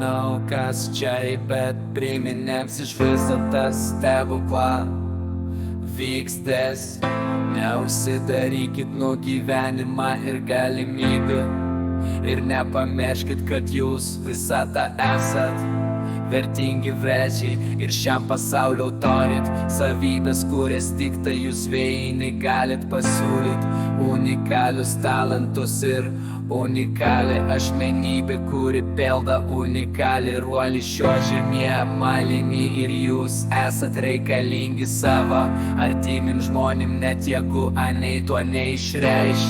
nežinau kas čia, bet priminėms iš viso tas stebuklą vykstės. Neužsidarykit nuo gyvenimą ir galimybių ir nepamirškit, kad jūs visata esat vertingi vrečiai ir šiam pasaulio turit savybės, kurias tik tai jūs vieni galit pasiūlyt. Unikalius talentus ir unikali asmenybė, kuri pelda unikali ruolį šio žemėje malinį, ir jūs esat reikalingi savo artimim žmonėm, net jeigu anei to neišreiš.